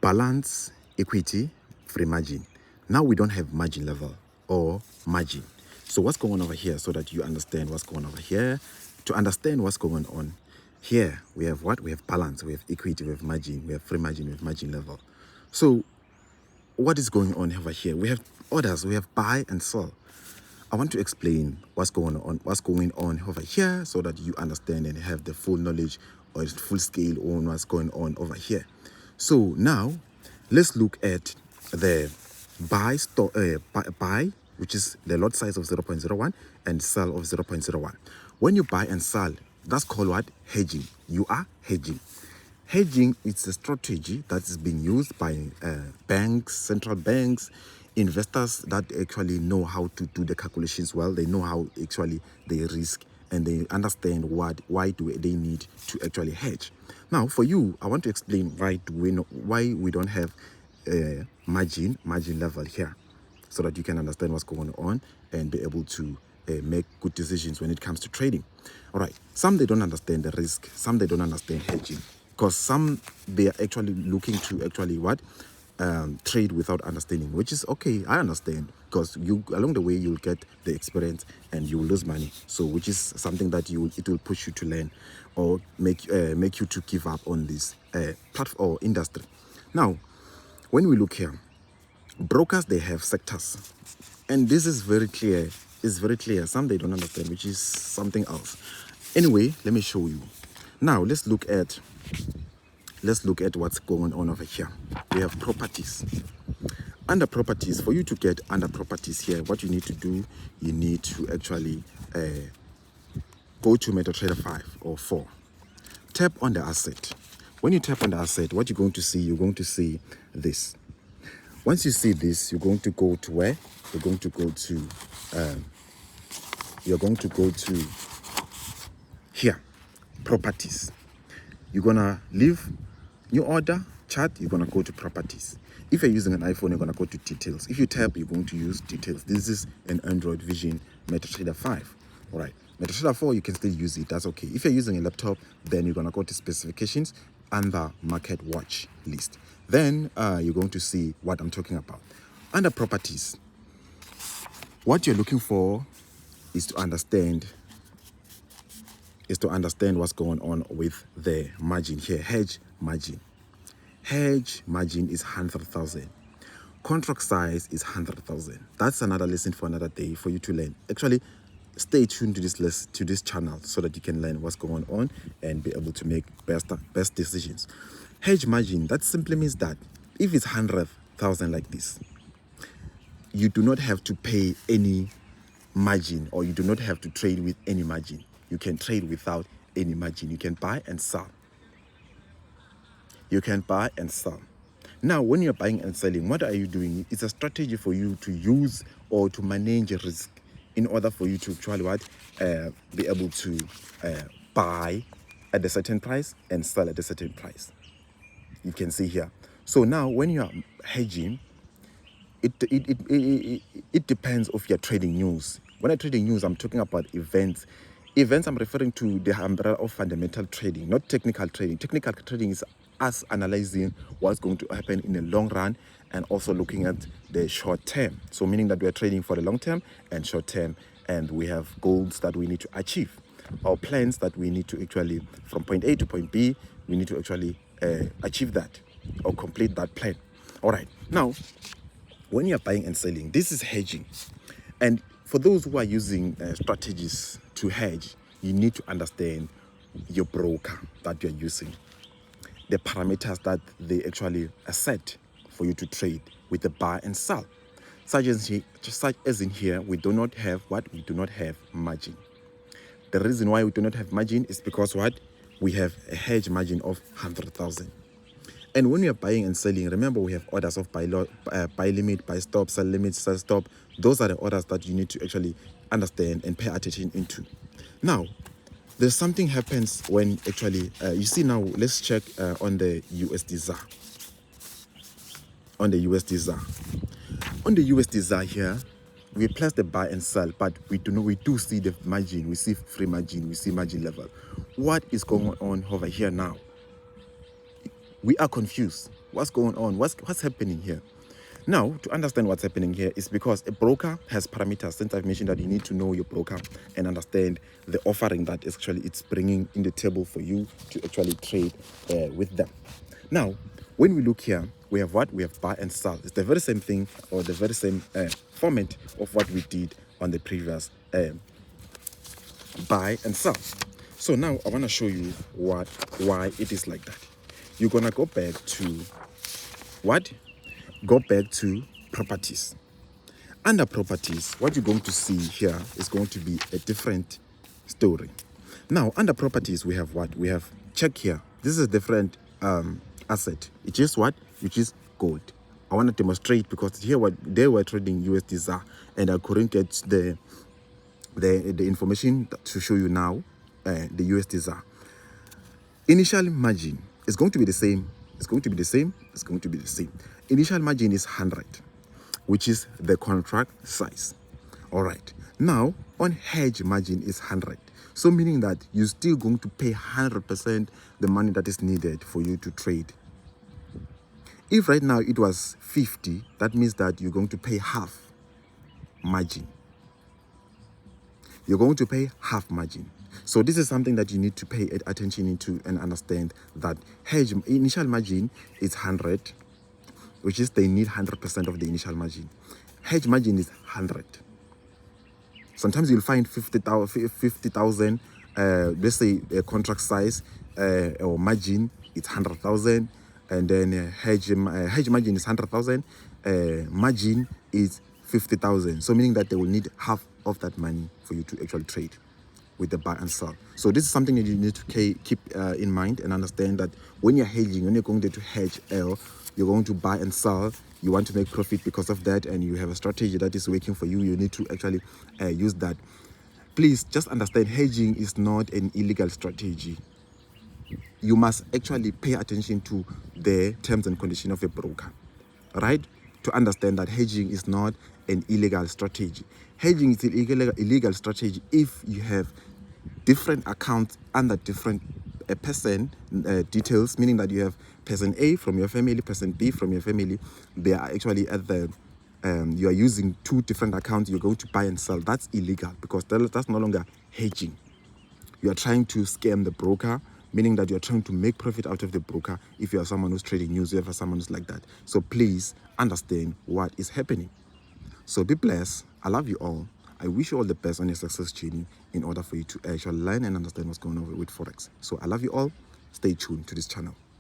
balance, equity, free margin. Now we don't have margin level or margin. So what's going on over here, so that you understand what's going on over here? To understand what's going on here, we have what? We have balance, we have equity, we have margin, we have free margin, we have margin level. So what is going on over here? We have orders, we have buy and sell. I want to explain what's going on over here, so that you understand and have the full knowledge or full scale on what's going on over here. So now let's look at the buy, which is the lot size of 0.01, and sell of 0.01. When you buy and sell, that's called what? Hedging. You are hedging. Hedging is a strategy that is being used by banks, central banks, investors that actually know how to do the calculations well. They know how actually they risk, and they understand why do they need to actually hedge. Now, for you, I want to explain why we don't have a margin level here, so that you can understand what's going on and be able to make good decisions when it comes to trading. All right, some they don't understand the risk, some they don't understand hedging, because some they are actually looking to actually trade without understanding, which is okay. I understand, because you along the way you'll get the experience and you will lose money. So which is something that it will push you to learn or make you to give up on this platform or industry. Now, when we look here, brokers, they have sectors, and this is very clear. It's very clear. Some they don't understand, which is something else. Anyway, let me show you. Now let's look at what's going on over here. We have properties. Under properties, for you to get under properties here, what you need to do, you need to actually go to MetaTrader 5 or 4. Tap on the asset. When you tap on the asset, what you're going to see this. Once you see this, you're going to go to where? You're going to go to here, properties. You're gonna leave new order chart, you're gonna go to properties. If you're using an iPhone, you're gonna go to details. If you tap, you're going to use details. This is an Android Vision MetaTrader 5. All right, MetaTrader 4, you can still use it, that's okay. If you're using a laptop, then you're gonna go to specifications under market watch list. Then you're going to see what I'm talking about. Under properties, what you're looking for is to understand what's going on with the margin here. Hedge margin is 100,000. Contract size is 100,000. That's another lesson for another day for you to learn. Actually, stay tuned to this channel, so that you can learn what's going on and be able to make best decisions. Hedge margin, that simply means that if it's 100,000 like this, you do not have to pay any margin, or you do not have to trade with any margin. You can trade without any margin. You can buy and sell. Now, when you're buying and selling, what are you doing? It's a strategy for you to use or to manage risk, in order for you to actually be able to buy at a certain price and sell at a certain price. You can see here. So now, when you are hedging, it depends of your trading news. When I trading news, I'm talking about events. Events, I'm referring to the umbrella of fundamental trading, not technical trading. Technical trading is us analyzing what's going to happen in the long run, and also looking at the short term. So meaning that we are trading for the long term and short term, and we have goals that we need to achieve, or plans that we need to actually, from point A to point B, we need to actually achieve that or complete that plan. All right. Now, when you're buying and selling, this is hedging. And for those who are using strategies to hedge, you need to understand your broker that you're using, the parameters that they actually set for you to trade with the buy and sell. Such as in here, we do not have margin. The reason why we do not have margin is because we have a hedge margin of 100,000. And when we are buying and selling, remember we have orders of buy limit, buy stop, sell limit, sell stop. Those are the orders that you need to actually understand and pay attention into. Now, there's something happens when actually, you see now, let's check on the USD ZAR. On the USD ZAR here, we place the buy and sell, but we do see the margin, we see free margin, we see margin level. What is going on over here now? We are confused. what's going on, what's happening here. Now, to understand what's happening here is because a broker has parameters. Since I've mentioned that you need to know your broker and understand the offering that actually it's bringing in the table for you to actually trade with them. Now, when we look here, we have what? We have buy and sell. It's the very same thing, or the very same format of what we did on the previous buy and sell. So now I want to show you why it is like that. You're going to go back to what? Go back to properties. Under properties, what you're going to see here is going to be a different story. Now, under properties, we have what? We have, check here. This is a different asset. It is what? Which is gold. I want to demonstrate because here what they were trading USD ZAR, and I couldn't get the information to show you now. The USD ZAR initial margin is going to be the same. It's going to be the same. It's going to be the same. Initial margin is 100, which is the contract size. All right. Now, on hedge margin is 100. So meaning that you're still going to pay 100% the money that is needed for you to trade. If right now it was 50, that means that you're going to pay half margin. You're going to pay half margin. So this is something that you need to pay attention into and understand that hedge initial margin is 100, which is they need 100% of the initial margin. Hedge margin is 100. Sometimes you'll find 50,000, let's say a contract size or margin, it's 100,000, and then hedge margin is 100,000, margin is 50,000. So meaning that they will need half of that money for you to actually trade with the buy and sell. So this is something that you need to keep in mind and understand that when you're hedging, when you're going to hedge L, you're going to buy and sell, you want to make profit because of that, and you have a strategy that is working for you, you need to actually use that. Please just understand, hedging is not an illegal strategy. You must actually pay attention to the terms and conditions of a broker, right? To understand that hedging is not an illegal strategy. Hedging is an illegal strategy if you have different accounts under different person details, meaning that you have person A from your family, person B from your family. They are actually at the you are using two different accounts. You're going to buy and sell. That's illegal because that's no longer hedging. You are trying to scam the broker, meaning that you are trying to make profit out of the broker. If you are someone who's trading news, you have someone who's like that. So please understand what is happening. So be blessed. I love you all. I wish you all the best on your success journey in order for you to actually learn and understand what's going on with Forex. So I love you all. Stay tuned to this channel.